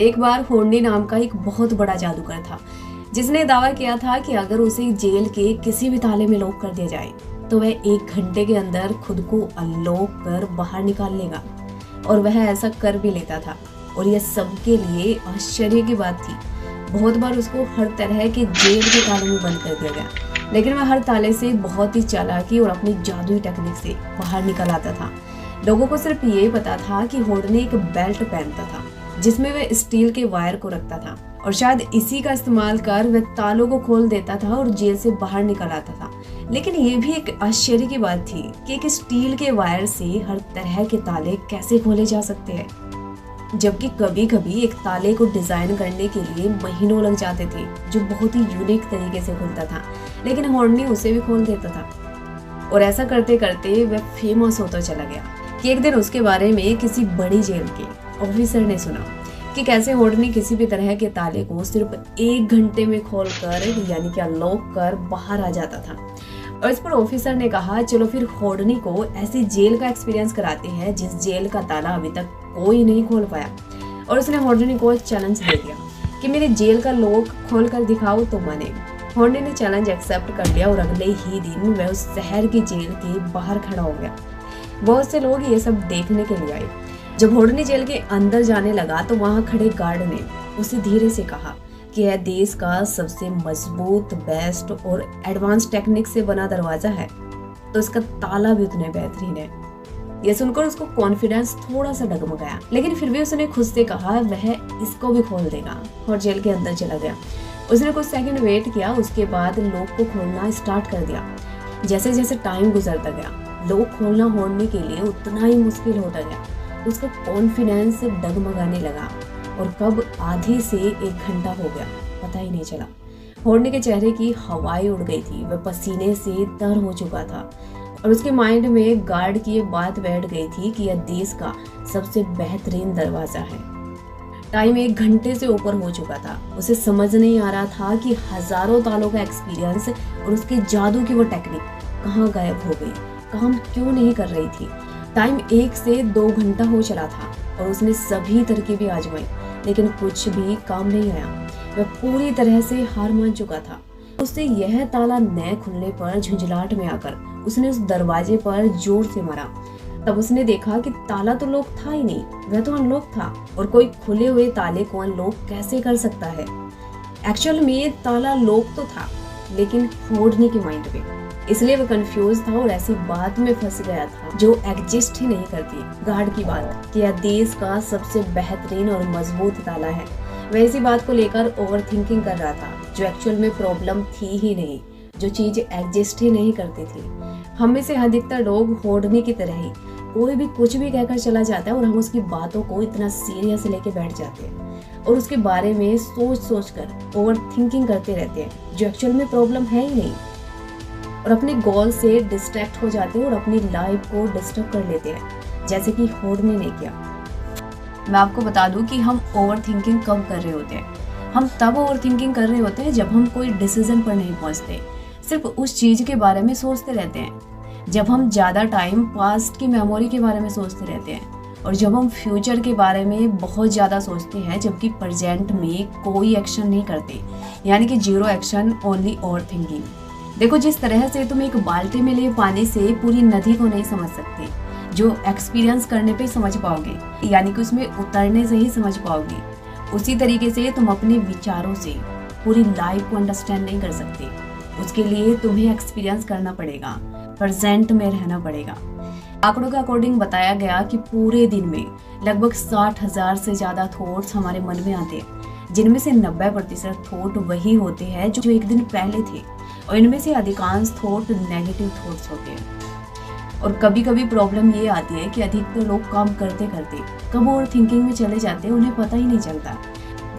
एक बार होर्नी नाम का एक बहुत बड़ा जादूगर था जिसने दावा किया था कि अगर उसे जेल के किसी भी ताले में लॉक कर दिया जाए तो वह 1 घंटे के अंदर खुद को अनलॉक कर बाहर निकाल लेगा। और वह ऐसा कर भी लेता था और यह सबके लिए आश्चर्य की बात थी। बहुत बार उसको हर तरह के जेल के ताले में बंद कर दिया गया, लेकिन वह हर ताले से बहुत ही चालाकी और अपनी जादुई टेक्निक से बाहर निकल आता था। लोगों को सिर्फ यही पता था कि होर्नी एक बेल्ट पहनता था जिसमें वह स्टील के वायर को रखता था और शायद इसी का इस्तेमाल कर वह तालों को खोल देता था और जेल से बाहर निकल आता था। लेकिन ये भी एक आश्चर्य की बात थी कि एक स्टील के वायर से हर तरह के ताले कैसे खोले जा सकते हैं, जबकि कभी कभी एक ताले को डिजाइन करने के लिए महीनों लग जाते थे जो बहुत ही यूनिक तरीके से खुलता था, लेकिन होर्नी उसे भी खोल देता था। और ऐसा करते करते वह फेमस होता चला गया कि एक दिन उसके बारे में किसी बड़ी जेल के ऑफिसर ने सुना कि कैसे होर्नी किसी भी तरह के ताले को सिर्फ 1 घंटे में खोलकर यानी कि अनलॉक कर बाहर आ जाता था। और इस पर ऑफिसर ने कहा, चलो फिर होर्नी को ऐसी जेल का एक्सपीरियंस कराते हैं जिस जेल का ताला अभी तक कोई नहीं खोल पाया। और उसने होर्नी को एक चैलेंज दे दिया कि मेरे जेल का लॉक खोल कर दिखाओ तो माने। होर्नी ने चैलेंज एक्सेप्ट कर लिया और अगले ही दिन वह उस शहर की जेल के बाहर खड़ा हो गया। बहुत से लोग ये सब देखने के लिए आए। जब होर्नी जेल के अंदर जाने लगा तो वहां खड़े गार्ड ने उसे धीरे से कहा कि यह देश का सबसे मजबूत, बेस्ट और एडवांस टेक्निक से बना दरवाजा है, तो इसका ताला भी उतने बेहतरीन है। यह सुनकर उसको कॉन्फिडेंस थोड़ा सा डगमगाया, लेकिन फिर भी उसने खुद से कहा वह इसको भी खोल देगा और जेल के अंदर चला गया। उसने कुछ सेकंड वेट किया, उसके बाद लॉक को खोलना स्टार्ट कर दिया। जैसे जैसे टाइम गुजरता गया लॉक खोलना होर्नी के लिए उतना ही मुश्किल होता गया। उसका कॉन्फिडेंस डगमगाने लगा और कब आधे से 1 घंटा हो गया पता ही नहीं चला। होर्नी के चेहरे की हवाएं उड़ गई थी, वह पसीने से तर हो चुका था और उसके माइंड में गार्ड की ये बात बैठ गई थी कि यह देश का सबसे बेहतरीन दरवाजा है। टाइम 1 घंटे से ऊपर हो चुका था। उसे समझ नहीं आ रहा था कि हजारों तालों का एक्सपीरियंस और उसके जादू की वो टेक्निक कहाँ गायब हो गई, काम क्यों नहीं कर रही थी। टाइम 1 से 2 घंटा हो चला था और उसने सभी तरकीबें आजमाई, लेकिन कुछ भी काम नहीं आया। वह पूरी तरह से हार मान चुका था। उससे यह ताला न खुलने पर झुंझलाहट में आकर उसने उस दरवाजे पर जोर से मारा। तब उसने देखा कि ताला तो लॉक था ही नहीं, वह तो अनलॉक था। और कोई खुले हुए ताले को अनलॉक कैसे कर सकता है। एक्चुअल में ताला लॉक तो था, लेकिन होर्नी के माइंड में, इसलिए वह कंफ्यूज था और ऐसी बात में फंस गया था जो एग्जिस्ट ही नहीं करती। गार्ड की बात कि यह देश का सबसे बेहतरीन और मजबूत ताला है, वह इसी बात को लेकर ओवर थिंकिंग कर रहा था जो एक्चुअल में प्रॉब्लम थी ही नहीं, जो चीज एग्जिस्ट ही नहीं करती थी। हम में से अधिकतर लोग होर्नी की तरह ही कोई भी कुछ भी कहकर चला जाता है और हम उसकी बातों को इतना सीरियस लेके बैठ जाते हैं और उसके बारे में सोच सोच कर ओवर थिंकिंग करते रहते हैं जो एक्चुअल में प्रॉब्लम है ही नहीं, और अपने गोल से डिस्ट्रैक्ट हो जाते हैं और अपनी लाइफ को डिस्टर्ब कर लेते हैं, जैसे कि होर्नी ने किया। मैं आपको बता दूं कि हम ओवर थिंकिंग कब कर रहे होते हैं। हम तब ओवर थिंकिंग कर रहे होते हैं जब हम कोई डिसीजन पर नहीं पहुंचते, सिर्फ उस चीज के बारे में सोचते रहते हैं। जब हम ज्यादा टाइम पास्ट की मेमोरी के बारे में सोचते रहते हैं और जब हम फ्यूचर के बारे में बहुत ज्यादा सोचते हैं जबकि प्रेजेंट में कोई एक्शन नहीं करते, यानी कि 0 एक्शन, ओनली ओवर थिंकिंग। देखो, जिस तरह से तुम एक बाल्टी में लिए पानी से पूरी नदी को नहीं समझ सकते, जो एक्सपीरियंस करने पे समझ पाओगे, यानी कि उसमें उतरने से ही समझ पाओगे, उसी तरीके से तुम अपने विचारों से पूरी लाइफ को अंडरस्टैंड नहीं कर सकते। उसके लिए तुम्हें एक्सपीरियंस करना पड़ेगा, प्रेजेंट में रहना पड़ेगा। आंकड़ों के अकॉर्डिंग बताया गया कि पूरे दिन में लगभग 60,000 से ज्यादा थॉट्स हमारे मन में आते हैं, जिनमें से 90% थॉट वही होते हैं जो एक दिन पहले थे, और इनमें से अधिकांश थॉट नेगेटिव थॉट्स होते हैं। और कभी कभी प्रॉब्लम ये आती है कि अधिकतर लोग काम करते करते कब ओवर थिंकिंग में चले जाते हैं उन्हें पता ही नहीं चलता।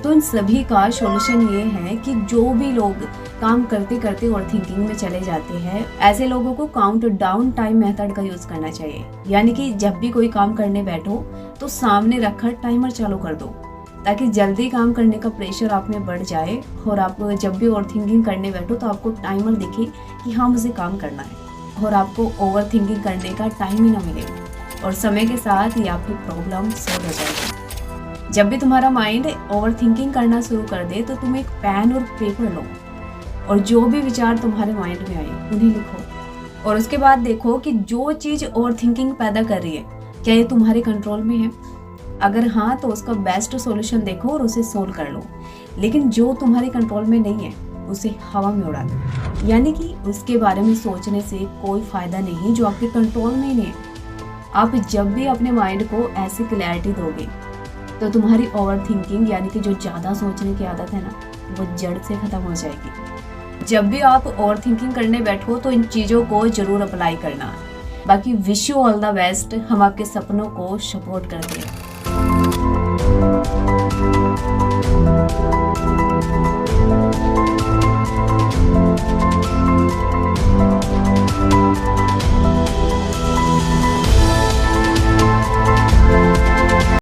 तो इन सभी का सॉल्यूशन ये है कि जो भी लोग काम करते करते ओवर थिंकिंग में चले जाते हैं, ऐसे लोगों को काउंट डाउन टाइम मेथड का यूज करना चाहिए। यानी कि जब भी कोई काम करने बैठो तो सामने रखकर टाइमर चालू कर दो, ताकि जल्दी काम करने का प्रेशर आप में बढ़ जाए और आप जब भी ओवर थिंकिंग करने बैठो तो आपको टाइमर दिखे कि हाँ मुझे काम करना है और आपको ओवर थिंकिंग करने का टाइम ही ना मिले, और समय के साथ ये आपकी प्रॉब्लम सॉल्व हो जाएगी। जब भी तुम्हारा माइंड ओवर थिंकिंग करना शुरू कर दे तो तुम एक पेन और पेपर लो और जो भी विचार तुम्हारे माइंड में आए उन्हें लिखो और उसके बाद देखो कि जो चीज़ ओवर थिंकिंग पैदा कर रही है क्या ये तुम्हारे कंट्रोल में है। अगर हाँ तो उसका बेस्ट सॉल्यूशन देखो और उसे सोल्व कर लो, लेकिन जो तुम्हारे कंट्रोल में नहीं है उसे हवा में उड़ा दो, यानी कि उसके बारे में सोचने से कोई फायदा नहीं जो आपके कंट्रोल में ही नहीं है। आप जब भी अपने माइंड को ऐसी क्लैरिटी दोगे तो तुम्हारी ओवर थिंकिंग यानी कि जो ज़्यादा सोचने की आदत है ना वो जड़ से ख़त्म हो जाएगी। जब भी आप ओवर थिंकिंग करने बैठो तो इन चीज़ों को ज़रूर अप्लाई करना। बाकी wish you all the best, हम आपके सपनों को सपोर्ट करते हैं।